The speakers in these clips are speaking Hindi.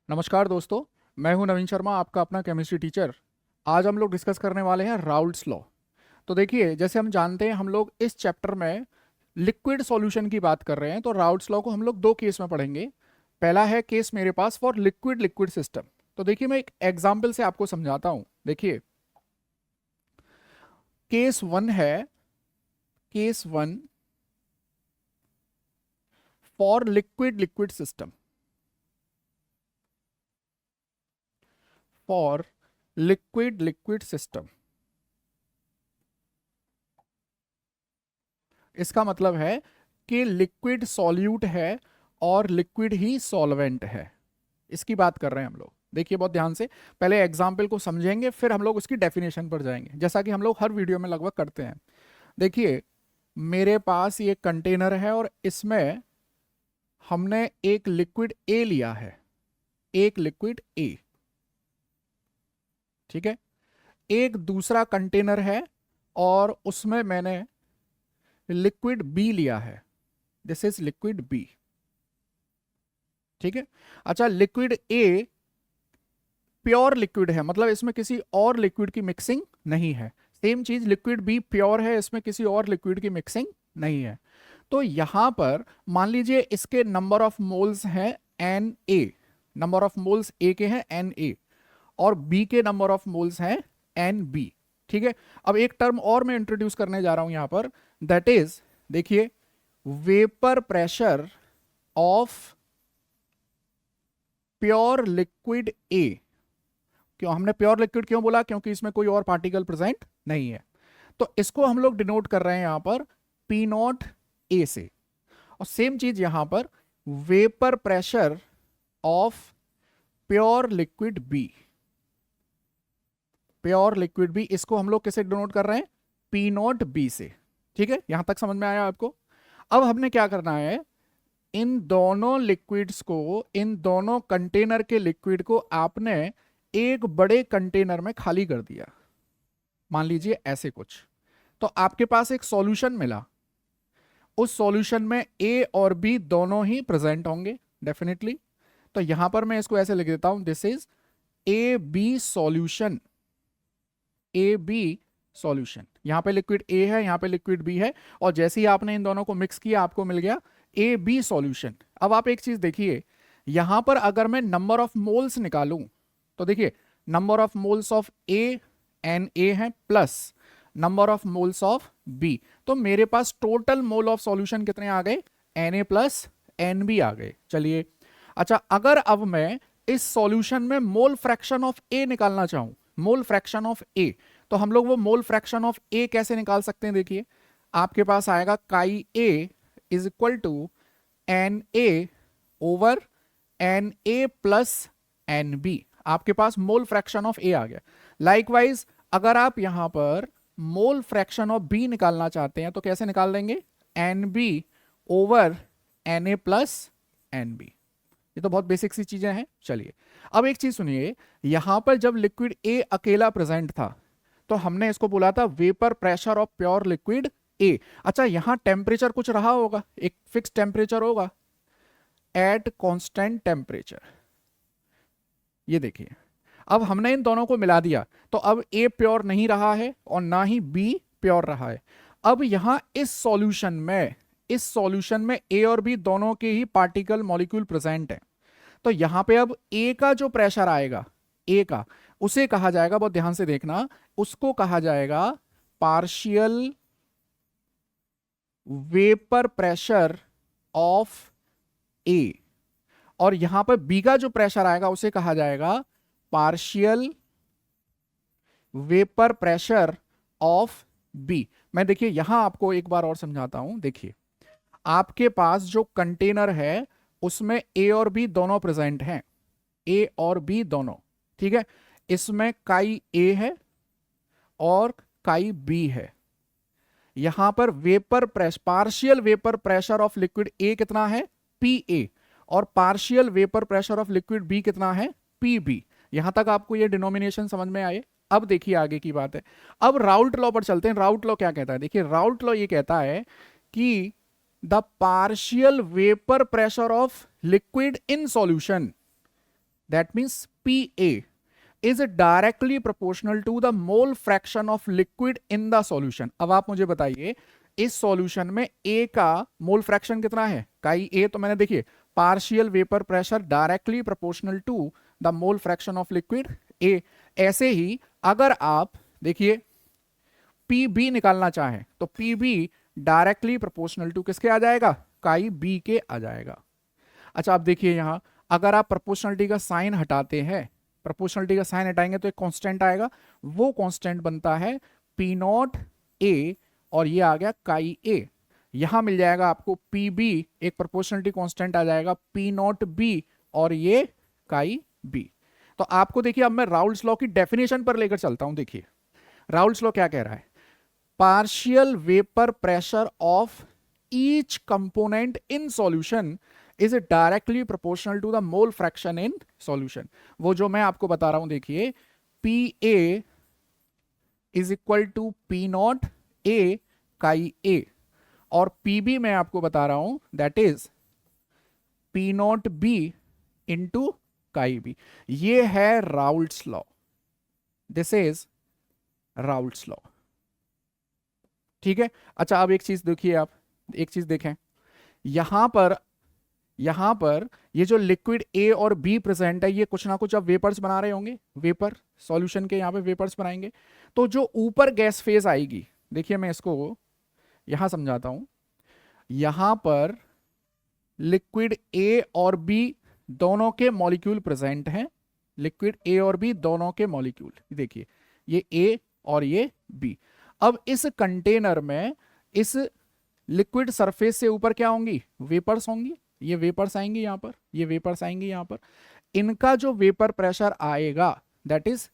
नमस्कार दोस्तों, मैं हूं नवीन शर्मा, आपका अपना केमिस्ट्री टीचर। आज हम लोग डिस्कस करने वाले हैं राउल्ट्स लॉ। तो देखिए, जैसे हम जानते हैं, हम लोग इस चैप्टर में लिक्विड सॉल्यूशन की बात कर रहे हैं। तो राउल्ट्स लॉ को हम लोग दो केस में पढ़ेंगे। पहला है केस मेरे पास फॉर लिक्विड लिक्विड सिस्टम। तो देखिए, मैं एक एग्जाम्पल से आपको समझाता हूं। देखिए, केस वन है, case one for liquid liquid system, for liquid liquid system. इसका मतलब है कि लिक्विड सॉल्यूट है और लिक्विड ही सॉल्वेंट है। इसकी बात कर रहे हैं हम लोग। देखिए बहुत ध्यान से, पहले एग्जाम्पल को समझेंगे, फिर हम लोग उसकी डेफिनेशन पर जाएंगे, जैसा कि हम लोग हर वीडियो में लगभग करते हैं। देखिए, मेरे पास ये कंटेनर है और इसमें हमने एक लिक्विड ए लिया है, एक लिक्विड ए, ठीक है। एक दूसरा कंटेनर है और उसमें मैंने लिक्विड बी लिया है। दिस इज लिक्विड बी, ठीक है। अच्छा, लिक्विड ए प्योर लिक्विड है, मतलब इसमें किसी और लिक्विड की मिक्सिंग नहीं है। सेम चीज लिक्विड बी प्योर है, इसमें किसी और लिक्विड की मिक्सिंग नहीं है। तो यहां पर मान लीजिए इसके नंबर ऑफ मोल्स हैं N A, number of moles A के हैं एन ए, और बी के नंबर ऑफ मोल्स हैं एन बी, ठीक है। अब एक टर्म और मैं इंट्रोड्यूस करने जा रहा हूं यहां पर, दैट इज, देखिए, vapour pressure of pure liquid A. क्यों हमने प्योर लिक्विड क्यों बोला? क्योंकि इसमें कोई और पार्टिकल प्रेजेंट नहीं है। तो इसको हम लोग डिनोट कर रहे हैं यहां पर पी नॉट ए से। और सेम चीज यहां पर vapour pressure of pure liquid B, pure liquid B, इसको हम लोग कैसे डिनोट कर रहे हैं? पी नॉट बी से, ठीक है। यहां तक समझ में आया आपको? अब हमने क्या करना है, इन दोनों लिक्विड्स को, इन दोनों कंटेनर के लिक्विड को आपने एक बड़े कंटेनर में खाली कर दिया। मान लीजिए ऐसे कुछ, तो आपके पास एक सॉल्यूशन मिला। उस सॉल्यूशन में ए और बी दोनों ही प्रेजेंट होंगे डेफिनेटली। तो यहां पर मैं इसको ऐसे लिख देता हूं, this is A B solution, A B solution. यहां पे लिक्विड ए है, यहां पे लिक्विड बी है, और जैसे ही आपने इन दोनों को मिक्स किया आपको मिल गया ए बी सॉल्यूशन। अब आप एक चीज देखिए, यहां पर अगर मैं नंबर ऑफ मोल्स निकालूं, तो देखिए number of moles of A N A है plus number of moles of B, तो मेरे पास टोटल मोल ऑफ सॉल्यूशन कितने आ गए? N A plus N B आ गए। चलिए, अच्छा, अगर अब मैं इस सॉल्यूशन में मोल फ्रैक्शन ऑफ ए निकालना चाहूं, मोल फ्रैक्शन ऑफ ए, तो हम लोग वो मोल फ्रैक्शन ऑफ ए कैसे निकाल सकते हैं? देखिए, आपके पास आएगा chi A is equal to N A over N A plus N B. आपके पास मोल फ्रैक्शन ऑफ ए आ गया। लाइकवाइज अगर आप यहां पर मोल फ्रैक्शन ऑफ बी निकालना चाहते हैं तो कैसे निकाल देंगे? N B over N A plus N B. ये तो बहुत बेसिक सी चीजें हैं। चलिए, अब एक चीज सुनिए, यहां पर जब लिक्विड ए अकेला प्रेजेंट था तो हमने इसको बोला था vapour pressure of pure liquid A. अच्छा, यहां टेम्परेचर कुछ रहा होगा, एक फिक्स टेम्परेचर होगा एट कांस्टेंट टेम्परेचर। ये देखिए, अब हमने इन दोनों को मिला दिया, तो अब ए प्योर नहीं रहा है और ना ही बी प्योर रहा है। अब यहां इस सॉल्यूशन में, इस सॉल्यूशन में ए और बी दोनों के ही पार्टिकल मॉलिक्यूल प्रेजेंट है। तो यहां पे अब ए का जो प्रेशर आएगा, ए का, उसे कहा जाएगा, बहुत ध्यान से देखना, उसको कहा जाएगा पार्शियल वेपर प्रेशर ऑफ ए। और यहां पर बी का जो प्रेशर आएगा उसे कहा जाएगा partial vapour pressure of B. मैं देखिए यहां आपको एक बार और समझाता हूं। देखिए, आपके पास जो कंटेनर है उसमें ए और बी दोनों प्रेजेंट हैं, ए और बी दोनों, ठीक है। इसमें काई ए है और काई बी है। यहां पर vapour pressure, partial vapour pressure of liquid A कितना है? पी ए, और partial vapour pressure of liquid B कितना है? P B. यहां तक आपको ये डिनोमिनेशन समझ में आए? अब देखिए आगे की बात है। अब राउल्ट लॉ पर चलते हैं। राउल्ट लॉ क्या कहता है? देखिए, राउल्ट लॉ ये कहता है कि the partial vapour pressure of liquid in solution, that means P A is directly proportional to the mole fraction of liquid in the solution. अब आप मुझे बताइए इस सॉल्यूशन में ए का मोल फ्रैक्शन कितना है, काई ए, तो मैंने देखिए partial vapour pressure directly proportional to the mole fraction of liquid A. ऐसे ही अगर आप देखिए पी बी निकालना चाहें तो P B directly proportional to किसके आ जाएगा, काई बी के आ जाएगा। अच्छा आप देखिए यहां अगर आप प्रोपोर्शनलिटी का साइन हटाते हैं, प्रोपोर्शनलिटी का साइन हटाएंगे तो एक कांस्टेंट आएगा, वो कांस्टेंट बनता है पी नॉट ए और ये आ गया काई ए। यहां मिल जाएगा आपको पी बी, एक प्रोपोर्शनलिटी कांस्टेंट आ जाएगा पी नॉट बी और ये काई बी। तो आपको देखिए अब मैं राउल्स लॉ की डेफिनेशन पर लेकर चलता हूं। देखिए राउल्स लॉ क्या कह रहा है, partial vapour pressure of each component in solution is directly proportional to the mole fraction in solution. वो जो मैं आपको बता रहा हूं देखिए P A is equal to P not A chi A और पी बी मैं आपको बता रहा हूं that is P not be into काई बी। ये है Raoult's law, this is Raoult's law, ठीक है। अच्छा अब एक चीज देखिए, आप एक चीज देखें यहां पर ये जो लिक्विड ए और बी प्रेजेंट है ये कुछ ना कुछ अब वेपर्स बना रहे होंगे, वेपर सॉल्यूशन के यहां पे वेपर्स बनाएंगे। तो जो ऊपर गैस फेज आएगी, देखिए मैं इसको यहां समझाता हूं, यहां पर लिक्विड ए और बी दोनों के मॉलिक्यूल प्रेजेंट हैं, लिक्विड ए और बी दोनों के मॉलिक्यूल, देखिए ये ए और ये बी। अब इस कंटेनर में इस लिक्विड सरफेस से ऊपर क्या होंगी, वेपर्स होंगी, ये वेपर्स आएंगे यहां पर, ये वेपर्स आएंगे यहां पर, इनका जो वेपर प्रेशर आएगा दैट इज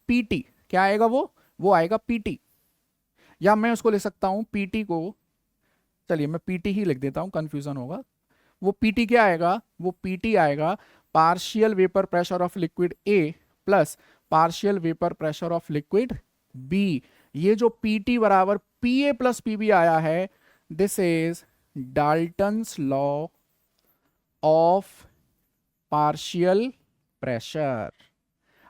पीटी। क्या आएगा वो आएगा पीटी, या मैं उसको ले सकता हूं पीटी को, चलिए मैं पीटी ही लिख देता हूं कंफ्यूजन होगा। वो पीटी क्या आएगा, वो पीटी आएगा partial vapour pressure of liquid A plus partial vapour pressure of liquid B. ये जो पीटी बराबर पी ए प्लस पीबी आया है, this is Dalton's law of partial pressure.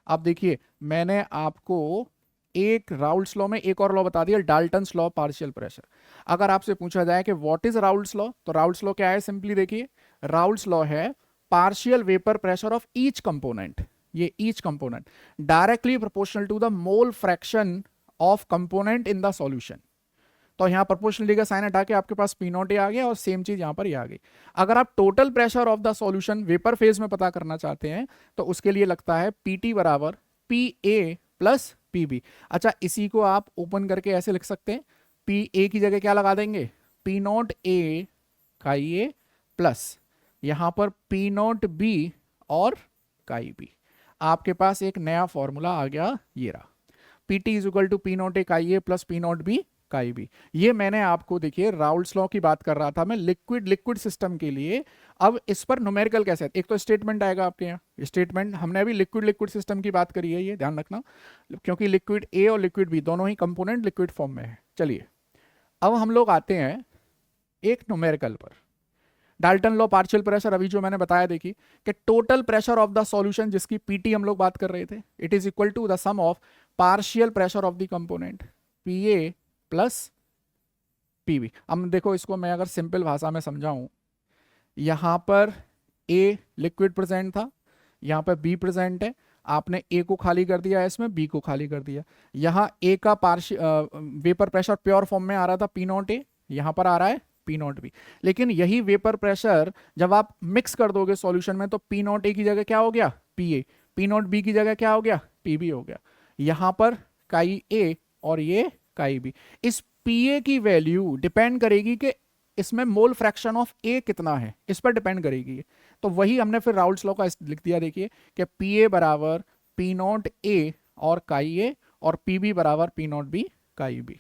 अब देखिए मैंने आपको एक राउल्ट्स लॉ में एक और लॉ बता दिया, डाल्टन्स लॉ पार्शियल प्रेशर। अगर आपसे पूछा जाए कि व्हाट इज राउल्ट्स लॉ, तो राउल्ट्स लॉ क्या है, सिंपली देखिए राउल्ट्स लॉ है partial vapour pressure of each component, ये each component directly proportional to the mole fraction of component in the solution. तो यहां प्रोपोर्शनलिटी का साइन हटा के आपके पास पी नॉट ए आ गया और सेम चीज यहां पर ये आ गई। अगर आप total pressure of the solution vapour phase में पता करना चाहते हैं तो उसके लिए लगता है पीटी बराबर P A plus P B. अच्छा इसी को आप ओपन करके ऐसे लिख सकते हैं, पी ए की जगह क्या लगा देंगे, P not A chi A plus यहां पर पी नॉट बी और काई बी। आपके पास एक नया फॉर्मूला आ गया, ये रहा P T is equal to P not A chi A plus P not B chi B. ये मैंने आपको देखिए राउल्ट्स लॉ की बात कर रहा था मैं लिक्विड सिस्टम के लिए। अब इस पर न्यूमेरिकल कैसे, एक तो स्टेटमेंट आएगा आपके यहाँ, स्टेटमेंट हमने अभी लिक्विड सिस्टम की बात करी है, ये ध्यान रखना क्योंकि लिक्विड ए और लिक्विड बी दोनों ही कंपोनेंट लिक्विड फॉर्म में है। चलिए अब हम लोग आते हैं एक न्यूमेरिकल पर, डाल्टन लॉ पार्शियल प्रेशर। अभी जो मैंने बताया देखिए कि total pressure of the solution जिसकी पीटी हम लोग बात कर रहे थे, it is equal to the sum of partial pressure of the component P A plus PV. अब देखो इसको मैं अगर सिंपल भाषा में समझाऊं, यहां पर ए लिक्विड प्रेजेंट था, यहां पर बी प्रेजेंट है, आपने ए को खाली कर दिया, इसमें बी को खाली कर दिया। यहां ए का वेपर प्रेशर प्योर फॉर्म में आ रहा था पी नॉट ए, यहां पर आ रहा है पी नॉट बी। लेकिन यही वेपर प्रेशर जब आप मिक्स कर दोगे सॉल्यूशन में तो पी नॉट ए की जगह क्या हो गया, P A, P not be की जगह क्या हो गया, पी बी हो गया। यहां पर काई ए और ये काई बी। इस पीए की वैल्यू डिपेंड करेगी कि इसमें मोल फ्रैक्शन ऑफ ए कितना है, इस पर डिपेंड करेगी। तो वही हमने फिर राउल्ट्स लॉ का लिख दिया, देखिए कि पीए बराबर पी नॉट ए और काई ए और पीबी बराबर P not B chi B.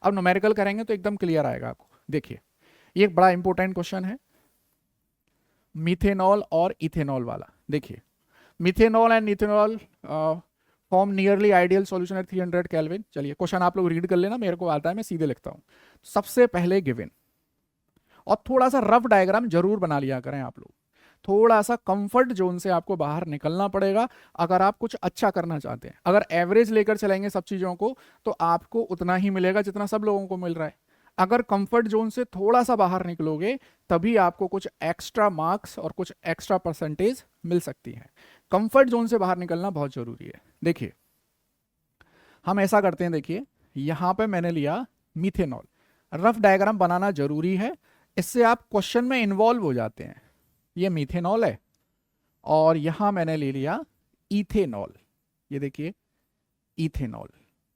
अब न्यूमेरिकल करेंगे तो एकदम क्लियर आएगा आपको। देखिए ये एक बड़ा इंपॉर्टेंट क्वेश्चन है, मिथेनॉल और इथेनॉल वाला। देखिए methanol and ethanol form nearly ideal solution at 300 kelvin. चलिए क्वेश्चन आप लोग रीड कर लेना, मेरे को आता है मैं सीधे लिखता हूं। सबसे पहले गिवन, और थोड़ा सा रफ डायग्राम जरूर बना लिया करें आप लोग। थोड़ा सा कंफर्ट जोन से आपको बाहर निकलना पड़ेगा अगर आप कुछ अच्छा करना चाहते हैं। अगर एवरेज लेकर चलेंगे सब चीज़ों को तो आपको उतना ही मिलेगा जितना सब लोगों को मिल रहा है। अगर कंफर्ट जोन से थोड़ा सा बाहर निकलोगे तभी आपको कुछ एक्स्ट्रा मार्क्स और कुछ एक्स्ट्रा परसेंटेज मिल सकती है। कंफर्ट जोन से बाहर निकलना बहुत जरूरी है। देखिए हम ऐसा करते हैं, देखिए यहां पे मैंने लिया मीथेनॉल। रफ डायग्राम बनाना जरूरी है, इससे आप क्वेश्चन में इन्वॉल्व हो जाते हैं। ये मीथेनॉल है और यहां मैंने ले लिया इथेनॉल। ये देखिए इथेनॉल,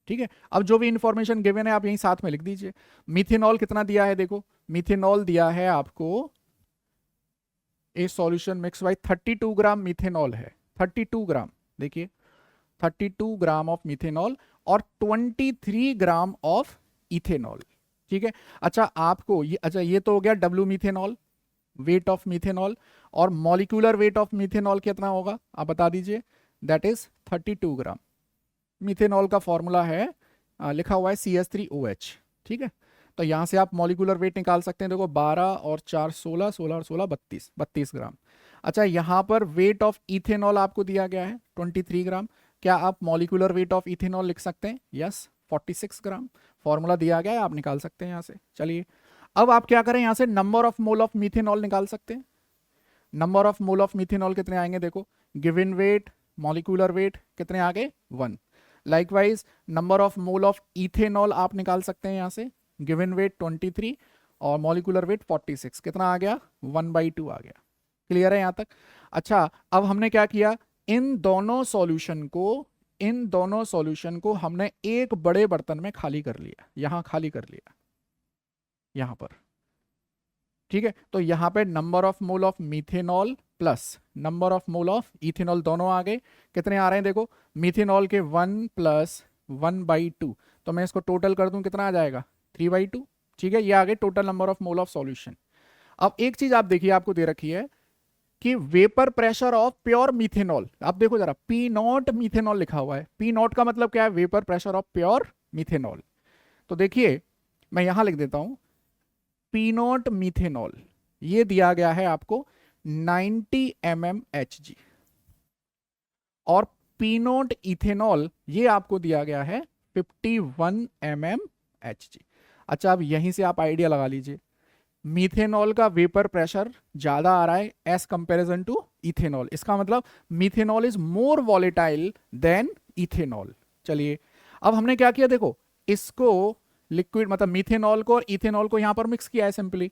ठीक है। अब जो भी इंफॉर्मेशन गिवन है आप यहीं साथ में लिख दीजिए। मीथेनॉल कितना दिया है, देखो मीथेनॉल दिया है आपको, ए solution mix by 32 gram methanol है, 32 ग्राम, देखिए 32 ग्राम ऑफ मीथेनॉल और 23 ग्राम ऑफ इथेनॉल, ठीक है। अच्छा आपको ये, अच्छा ये तो हो गया W methanol, weight of methanol, और मॉलिक्यूलर वेट ऑफ मीथेनॉल कितना होगा आप बता दीजिए। That is 32 gram. मीथेनॉल का फॉर्मूला है लिखा हुआ है CH3OH, ठीक है। तो यहां से आप मॉलिक्यूलर वेट निकाल सकते हैं, देखो 12 और 4 16, 16 और 16 32, 32 ग्राम। अच्छा यहां पर वेट ऑफ इथेनॉल आपको दिया गया है 23 ग्राम। क्या आप मॉलिक्यूलर वेट ऑफ इथेनॉल लिख सकते हैं? यस, 46 ग्राम। फॉर्मूला दिया गया है, आप निकाल सकते हैं यहां से। चलिए अब आप क्या करें, यहां से number of mole of methanol निकाल सकते हैं। Number of mole of methanol कितने आएंगे, देखो गिवन वेट मॉलिक्यूलर वेट कितने आ गए 1। Likewise number of mole of ethanol आप निकाल सकते हैं यहां से, गिवन वेट 23 और मॉलिक्यूलर वेट 46, कितना आ गया 1/2 आ गया। क्लियर है यहां तक? अच्छा अब हमने क्या किया, इन दोनों सॉल्यूशन को हमने एक बड़े बर्तन में खाली कर लिया, यहां खाली कर लिया यहां पर, ठीक है। तो यहां पे number of mole of methanol plus number of mole of ethanol दोनों आ गए। कितने आ रहे हैं देखो, मीथेनॉल के 1 + 1/2, तो मैं इसको टोटल कर दूं कितना आ जाएगा 3/2, ठीक है। ये आ गए total number of mole of solution. अब एक चीज आप देखिए, आपको दे रखी है कि vapour pressure of pure methanol, आप देखो जरा P0 मीथेनॉल लिखा हुआ है। P0 का मतलब क्या है, vapour pressure of pure methanol. तो देखिए मैं यहां लिख देता हूं P0 मीथेनॉल, ये दिया गया है आपको 90 mmHg, और P0 इथेनॉल ये आपको दिया गया है 51 mmHg। अच्छा अब यहीं से आप आइडिया लगा लीजिए, मीथेनॉल का वेपर प्रेशर ज्यादा आ रहा है एज कंपैरिजन टू इथेनॉल, इसका मतलब methanol is more volatile than ethanol. चलिए अब हमने क्या किया, देखो इसको लिक्विड मतलब मीथेनॉल को और इथेनॉल को यहां पर मिक्स किया है सिंपली,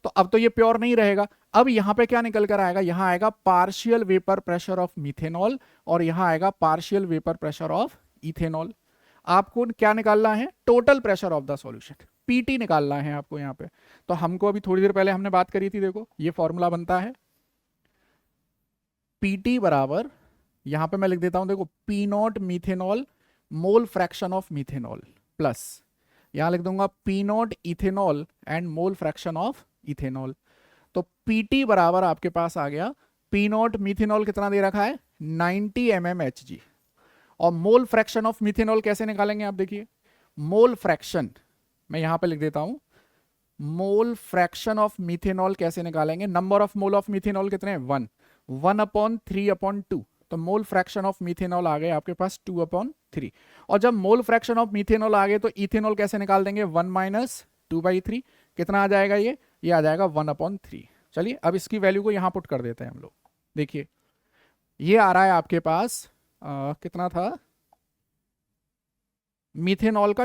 तो अब तो ये प्योर नहीं रहेगा। अब यहां पे क्या निकल कर आएगा, यहां आएगा partial vapour pressure of methanol और यहां आएगा partial vapour pressure of ethanol. आपको क्या निकालना है, total pressure of the solution, PT निकालना है आपको यहाँ पे। तो हमको अभी थोड़ी देर पहले हमने बात करी थी, देखो ये फॉर्मूला बनता है पीटी बराबर, यहां पे मैं लिख देता हूं देखो P0 methanol mole fraction of methanol plus यहां लिख दूंगा P0 ethanol and mole fraction of ethanol. तो पीटी बराबर आपके पास आ गया, P0 मीथेनॉल कितना दे रखा है 90 mmHg, और मोल फ्रैक्शन ऑफ मीथेनॉल कैसे निकालेंगे आप देखिए, मोल फ्रैक्शन मैं यहां पे लिख देता हूं, मोल फ्रैक्शन ऑफ मीथेनॉल कैसे निकालेंगे, number of mole of methanol कितने हैं 1, 1/3/2, तो मोल फ्रैक्शन ऑफ मीथेनॉल आ गए आपके पास 2/3। और जब मोल फ्रैक्शन ऑफ मीथेनॉल आ गए तो इथेनॉल कैसे निकाल देंगे 1 - 2/3, कितना आ जाएगा ये आ जाएगा 1/3। चलिए अब इसकी वैल्यू को यहां पुट कर देते हैं हम लोग। देखिए ये आ रहा है आपके पास कितना था, मीथेनॉल का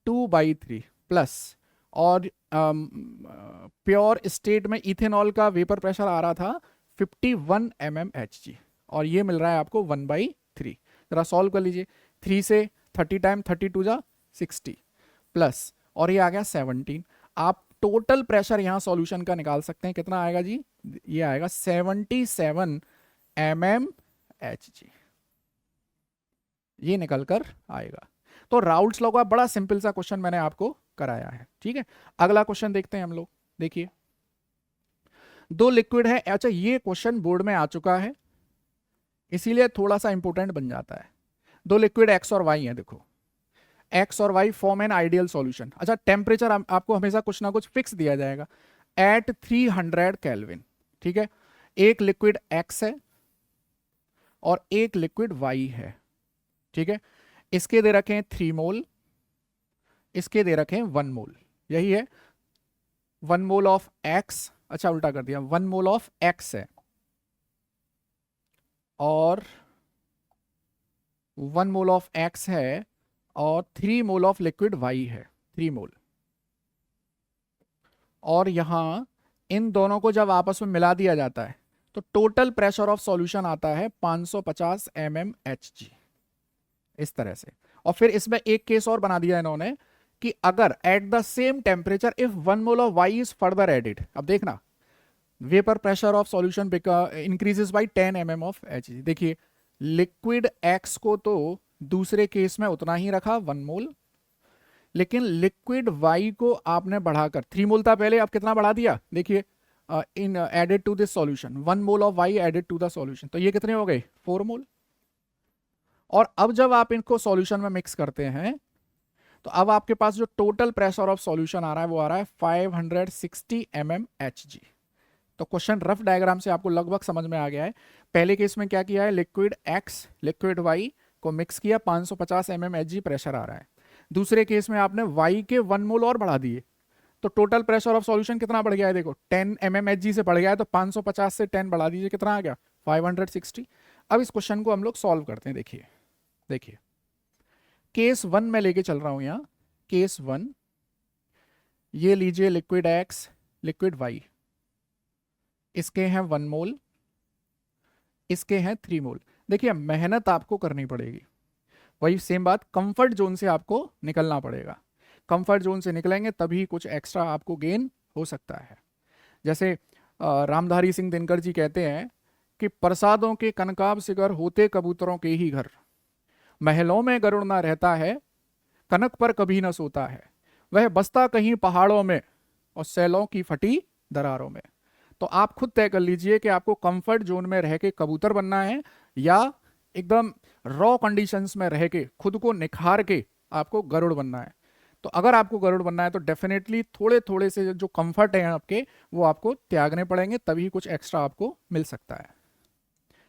2/3 प्लस, और प्योर स्टेट में इथेनॉल का वेपर प्रेशर आ रहा था 51 mmHg, और ये मिल रहा है आपको 1/3। जरा सॉल्व कर लीजिए, 3 से 30 टाइम 32 जा 60 प्लस, और ये आ गया 17। आप टोटल प्रेशर यहां सॉल्यूशन का निकाल सकते हैं, कितना आएगा जी, ये आएगा 77 mmHg, ये निकल कर आएगा। तो राउल्ट्स लॉ का बड़ा सिंपल सा क्वेश्चन मैंने आपको कराया है, ठीक है। अगला क्वेश्चन देखते हैं हम लोग। देखिए दो लिक्विड है, अच्छा ये क्वेश्चन बोर्ड में आ चुका है इसीलिए थोड़ा सा इंपॉर्टेंट बन जाता है। दो लिक्विड एक्स और वाई है, देखो एक्स और Y form an ideal solution. अच्छा टेम्परेचर आपको हमेशा कुछ ना कुछ फिक्स दिया जाएगा, एट 300 केल्विन, ठीक है। एक लिक्विड एक्स है और एक लिक्विड वाई है, ठीक है। इसके दे रखे हैं 3 मोल, इसके दे रखे हैं 1 मोल, यही है 1 मोल ऑफ एक्स, अच्छा उल्टा कर दिया, 1 मोल ऑफ एक्स है और 1 मोल ऑफ एक्स है और 3 मोल ऑफ लिक्विड वाई है, 3 मोल। और यहां इन दोनों को जब आपस में मिला दिया जाता है तो टोटल प्रेशर ऑफ सॉल्यूशन आता है 550 mmHg, इस तरह से। और फिर इसमें एक केस और बना दिया इन्होंने कि अगर at the same temperature if 1 mole of Y is further added, अब देखना vapour pressure of solution increases by 10 mm of Hg। देखिए लिक्विड एक्स को तो दूसरे केस में उतना ही रखा 1 मोल, लेकिन लिक्विड वाई को आपने बढ़ाकर 3 मोल था पहले, अब कितना बढ़ा दिया, देखिए in added to this solution 1 mole of Y added to the solution, तो ये कितने हो गए 4 मोल। और अब जब आप इनको सॉल्यूशन में मिक्स करते हैं तो अब आपके पास जो टोटल प्रेशर ऑफ सॉल्यूशन आ रहा है वो आ रहा है 560 mmHg। तो क्वेश्चन रफ डायग्राम से आपको लगभग समझ में आ गया है। पहले केस में क्या किया है, लिक्विड एक्स लिक्विड वाई को मिक्स किया, 550 mmHg प्रेशर आ रहा है। दूसरे केस में आपने वाई के 1 मोल और बढ़ा दिए, तो टोटल प्रेशर ऑफ सॉल्यूशन कितना बढ़ गया है, देखो 10 mmHg से बढ़ गया है, तो 550 से 10 बढ़ा दीजिए, कितना आ गया 560। अब इस क्वेश्चन को हम लोग सॉल्व करते हैं। देखिए देखिए केस 1 में लेके चल रहा हूं यहां, केस 1, ये लीजिए लिक्विड एक्स लिक्विड वाई, इसके हैं 1 मोल, इसके हैं 3 मोल। देखिए मेहनत आपको करनी पड़ेगी, वही सेम बात, कंफर्ट जोन से आपको निकलना पड़ेगा। कंफर्ट जोन से निकलेंगे तभी कुछ एक्स्ट्रा आपको गेन हो सकता है। जैसे रामधारी सिंह दिनकर जी कहते हैं कि प्रसादों के कनकाब सिगर होते कबूतरों के ही घर, महलों में गरुड़ ना रहता है, कनक पर कभी न सोता है, वह बसता कहीं पहाड़ों में और सैलों की फटी दरारों में। तो आप खुद तय कर लीजिए कि आपको कंफर्ट जोन में रह के कबूतर बनना है या एकदम रॉ कंडीशंस में रह के खुद को निखार के आपको गरुड़ बनना है। तो अगर आपको गरुड़ बनना है तो डेफिनेटली थोड़े थोड़े से जो कंफर्ट है आपके वो आपको त्यागने पड़ेंगे, तभी कुछ एक्स्ट्रा आपको मिल सकता है।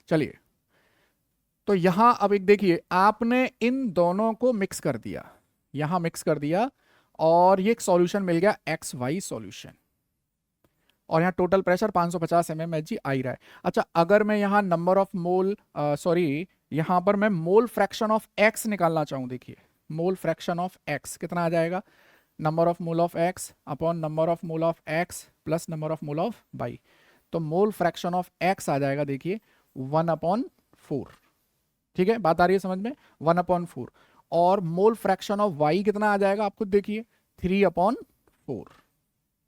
चलिए तो यहां अब एक देखिए, आपने इन दोनों को मिक्स कर दिया, यहां मिक्स कर दिया और ये एक सॉल्यूशन मिल गया एक्स वाई सॉल्यूशन, और यहाँ टोटल प्रेशर 550 mmHg आ ही रहा है। अच्छा अगर मैं यहाँ नंबर ऑफ मोल सॉरी यहाँ पर मैं मोल फ्रैक्शन ऑफ एक्स निकालना चाहूँ, देखिए मोल फ्रैक्शन ऑफ एक्स कितना आ जाएगा, number of mole of x upon number of mole of x plus number of mole of y. तो मोल फ्रैक्शन ऑफ एक्स आ जाएगा देखिए 1/4, ठीक है, बात आ रही है समझ में, 1/4। और मोल फ्रैक्शन ऑफ वाई कितना आ जाएगा आप खुद देखिए 3/4,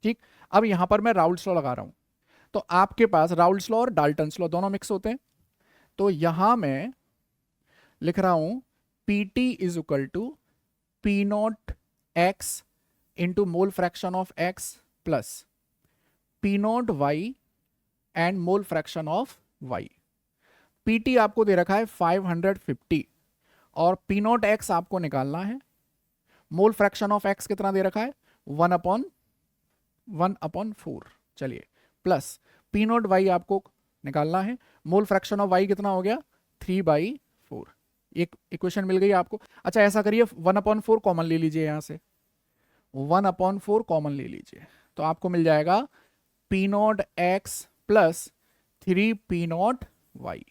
ठीक। अब यहां पर मैं राउल्ट्स लॉ लगा रहा हूं, तो आपके पास राउल्ट्स लॉ और डाल्टन्स लॉ दोनों मिक्स होते हैं। तो यहां मैं लिख रहा हूं PT is equal to P not x into mole fraction of x plus P not y and mole fraction of y. PT आपको दे रखा है 550 और पी नॉट एक्स आपको निकालना है, मोल फ्रैक्शन ऑफ एक्स कितना दे रखा है 1/4। चलिए प्लस पी नॉट वाई आपको निकालना है, मोल फ्रैक्शन ऑफ वाई कितना हो गया 3/4। एक इक्वेशन मिल गई आपको। अच्छा ऐसा करिए 1/4 कॉमन ले लीजिए, यहां से 1/4 कॉमन ले लीजिए, तो आपको मिल जाएगा P not x plus 3 P not y.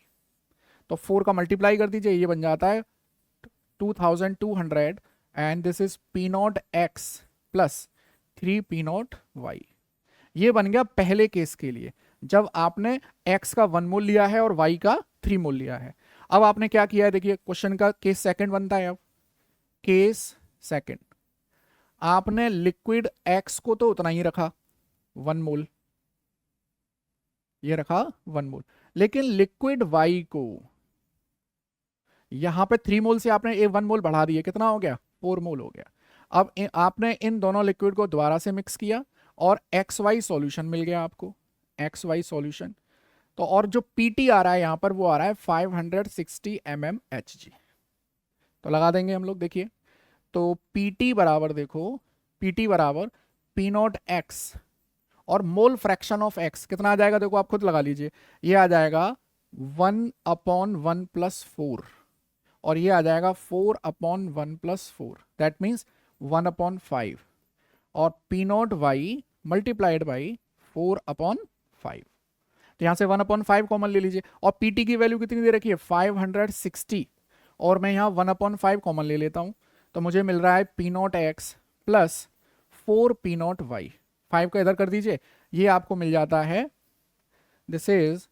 तो 4 का मल्टीप्लाई कर दीजिए, ये बन जाता है 2200 and this is P not x plus 3 P not y. ये बन गया पहले केस के लिए, जब आपने x का 1 मोल लिया है और y का 3 मोल लिया है। अब आपने क्या किया है, देखिए क्वेश्चन का केस सेकंड बनता है। अब केस सेकंड, आपने लिक्विड x को तो उतना ही रखा 1 मोल, ये रखा 1 मोल, लेकिन लिक्विड y को यहां पे 3 मोल से आपने 1 मोल बढ़ा दिया, कितना हो गया 4 मोल हो गया। अब आपने इन दोनों लिक्विड को दोबारा से मिक्स किया और एक्स वाई सॉल्यूशन मिल गया आपको, एक्स वाई सॉल्यूशन। तो और जो पीटी आ रहा है यहां पर वो आ रहा है 560 mmHg। तो लगा देंगे हम लोग, देखिए तो पीटी बराबर देखो, पीटी बराबर पी नॉट एक्स और मोल फ्रैक्शन ऑफ एक्स कितना आ जाएगा, देखो आप खुद लगा लीजिए, ये आ जाएगा 1/1 + 4 और ये आ जाएगा 4/1 + 4, दैट मीन्स 1/5 और P0y मल्टीप्लाइड बाई 4/5। तो यहाँ से 1/5 कॉमन ले लीजिए और PT की वैल्यू कितनी दे रखी है 560 और मैं यहाँ 1/5 कॉमन ले लेता हूँ तो मुझे मिल रहा है P0x प्लस 4P0y। 5 का इधर कर दीजिए, ये आपको मिल जाता है, this is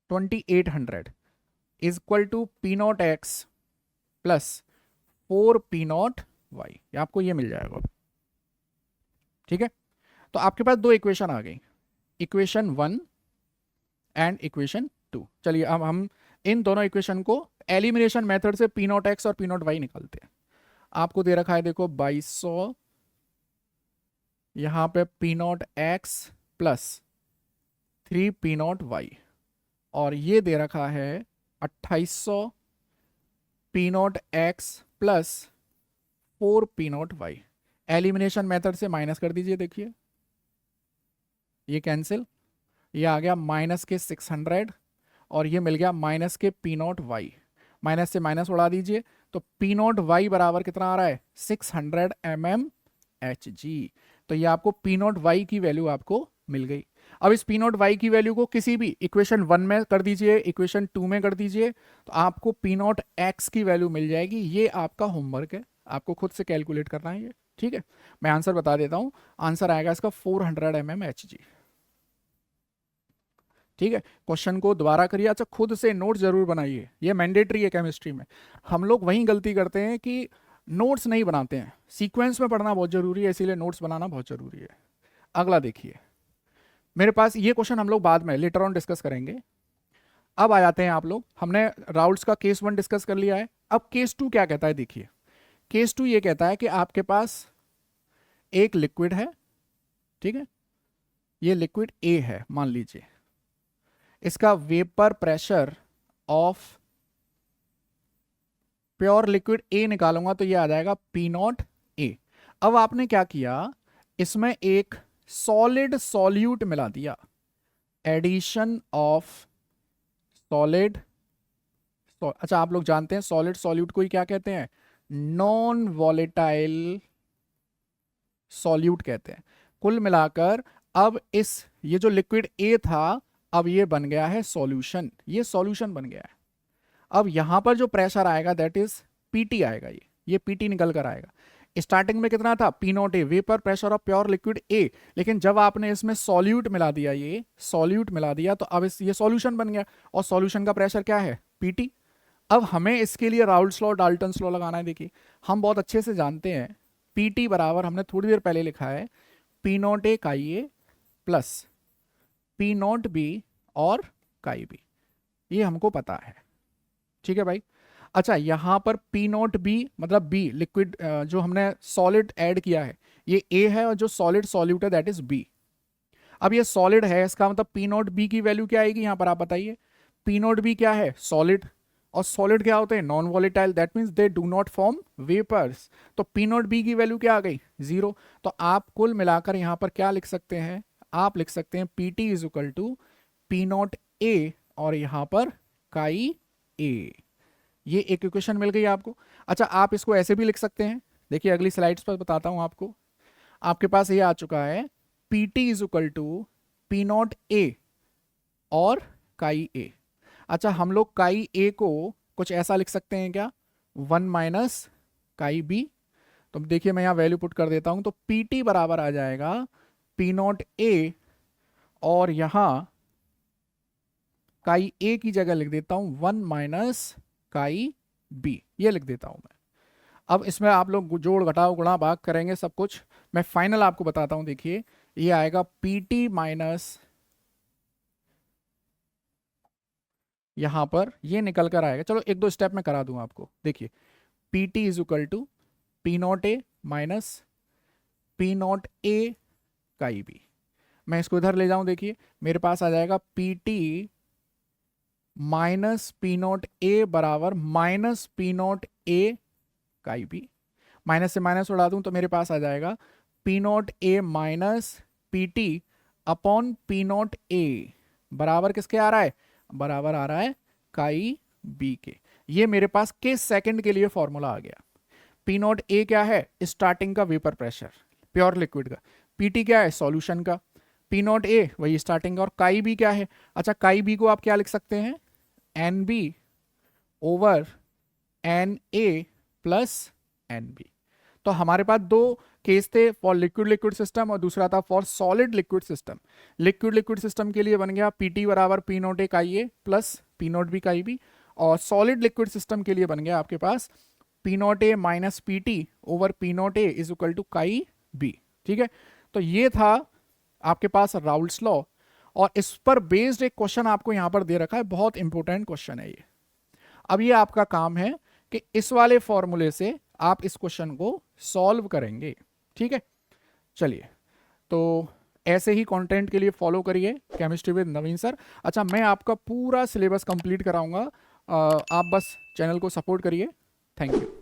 2800 is equal to P0x plus 4P0y, आपको ये मिल जाएगा। ठीक है, तो आपके पास दो इक्वेशन आ गई, इक्वेशन 1 एंड इक्वेशन 2। चलिए अब हम इन दोनों इक्वेशन को एलिमिनेशन मेथड से P0x और P0y निकालते हैं। आपको दे रखा है देखो 2200, यहां पे P0x प्लस 3P0y और ये दे रखा है 2800 P0x plus 4P0y। Elimination method से माइनस कर दीजिए, देखिए ये कैंसिल, ये आ गया माइनस के 600 और ये मिल गया माइनस के P0y। माइनस से माइनस उड़ा दीजिए तो P0y बराबर कितना आ रहा है 600 mmHg। तो ये आपको P0y की वैल्यू आपको मिल गई। अब इस P0y की वैल्यू को किसी भी इक्वेशन 1 में कर दीजिए, इक्वेशन 2 में कर दीजिए, तो आपको P0x की वैल्यू मिल जाएगी। ये आपका होमवर्क है, आपको खुद से कैलकुलेट करना है ये। ठीक है, मैं आंसर बता देता हूं, आंसर आएगा इसका 400 mmHg। ठीक है, क्वेश्चन को दोबारा करिए, अच्छा खुद से नोट जरूर बनाइए, ये मैंडेटरी है केमिस्ट्री में। हम लोग वही गलती करते हैं कि नोट्स नहीं बनाते हैं, सीक्वेंस में पढ़ना बहुत जरूरी है, इसीलिए नोट्स बनाना बहुत जरूरी है। अगला देखिए, मेरे पास ये क्वेश्चन हम लोग बाद में लेटर ऑन डिस्कस करेंगे। अब आ जाते हैं आप लोग, हमने राउल्ट्स का केस 1 डिस्कस कर लिया है, अब केस 2 क्या कहता है देखिए। केस 2 ये कहता है कि आपके पास एक लिक्विड है, ठीक है, ये लिक्विड ए है मान लीजिए, इसका vapour pressure of pure liquid A निकालूंगा तो ये आ जाएगा P0A। अब आपने क्या किया, इसमें एक सॉलिड सॉल्यूट मिला दिया, एडिशन ऑफ सॉलिड, अच्छा आप लोग जानते हैं सॉलिड सॉल्यूट को ही क्या कहते हैं, नॉन वॉलेटाइल सॉल्यूट कहते हैं। कुल मिलाकर अब इस ये जो लिक्विड ए था अब ये बन गया है सॉल्यूशन, ये सॉल्यूशन बन गया है। अब यहां पर जो प्रेशर आएगा दैट इज पीटी आएगा, ये पीटी निकल कर आएगा। स्टार्टिंग में कितना था P0A, vapour pressure of pure liquid A, लेकिन जब आपने इसमें सॉल्यूट मिला दिया, ये सॉल्यूट मिला दिया तो अब ये सॉल्यूशन बन गया और सॉल्यूशन का प्रेशर क्या है पीटी। अब हमें इसके लिए राउल्ट्स लॉ डाल्टन्स लॉ लगाना है। देखिए हम बहुत अच्छे से जानते हैं पीटी बराबर, हमने थोड़ी देर पहले लिखा है P0A काई ए प्लस P0B और काई बी, ये हमको पता है। ठीक है भाई, अच्छा यहां पर P0B मतलब बी लिक्विड जो हमने सॉलिड ऐड किया है ये ए है और जो सॉलिड सॉल्यूट है दैट इज बी। अब ये सॉलिड है, इसका मतलब P0B की वैल्यू क्या आएगी यहां पर आप बताइए। P0B क्या है सॉलिड, और सॉलिड क्या होते हैं non volatile, that means they do not form vapours. तो P0B की वैल्यू क्या आ गई 0। तो आप कुल मिलाकर यहां पर क्या लिख सकते हैं, आप लिख सकते हैं PT is equal to P0A और यहां पर काई ए। ये एक इक्वेशन मिल गई आपको। अच्छा आप इसको ऐसे भी लिख सकते हैं, देखिए अगली स्लाइड्स पर बताता हूं आपको। आपके पास ये आ चुका है PT is equal to P0A और काई ए। अच्छा हम लोग काई ए को कुछ ऐसा लिख सकते हैं क्या 1 माइनस काई बी। तो देखिए मैं यहां वैल्यू पुट कर देता हूं तो PT बराबर आ जाएगा P0A और यहां काई ए की जगह लिख देता हूं 1 माइनस काई बी, ये लिख देता हूं मैं। अब इसमें आप लोग जोड़ घटाओ गुणा भाग करेंगे सब कुछ, मैं फाइनल आपको बताता हूं। देखिए ये आएगा PT माइनस, यहां पर ये निकल कर आएगा, चलो एक दो स्टेप में करा दूं आपको। देखिए PT is equal to P0A minus P0A chi B. मैं इसको इधर ले जाऊं, देखिए मेरे पास आ जाएगा PT माइनस P0A बराबर minus P0A chi B. Minus से माइनस उड़ा दूं तो मेरे पास आ जाएगा P not A minus P T upon P not a बराबर किसके आ रहा है, बराबर आ रहा है काई बी के। ये मेरे पास किस सेकंड के लिए फॉर्मूला आ गया। पी नॉट ए क्या है, स्टार्टिंग का वेपर प्रेशर प्योर लिक्विड का, पीटी क्या है सॉल्यूशन का, पी नॉट ए वही स्टार्टिंग का, और काई बी क्या है, अच्छा काई बी को आप क्या लिख सकते हैं, N B over N A plus N B. तो हमारे पास दो केस थे, फॉर लिक्विड लिक्विड सिस्टम और दूसरा था for solid liquid system. Liquid liquid system के लिए बन गया पीटी बराबर P not A chi A plus P not B chi B, और सॉलिड लिक्विड सिस्टम के लिए बन गया आपके पास P not A minus P T over P not A is equal to chi B. ठीक है, तो ये था आपके पास राउल्ट्स लॉ, और इस पर बेस्ड एक क्वेश्चन आपको यहां पर दे रखा है, बहुत इंपॉर्टेंट क्वेश्चन है ये। अब ये आपका काम है कि इस वाले फॉर्मूले से आप इस क्वेश्चन को सॉल्व करेंगे। ठीक है, चलिए तो ऐसे ही कंटेंट के लिए फॉलो करिए केमिस्ट्री विद नवीन सर। अच्छा, मैं आपका पूरा सिलेबस कंप्लीट कराऊंगा, आप बस चैनल को सपोर्ट करिए। Thank you.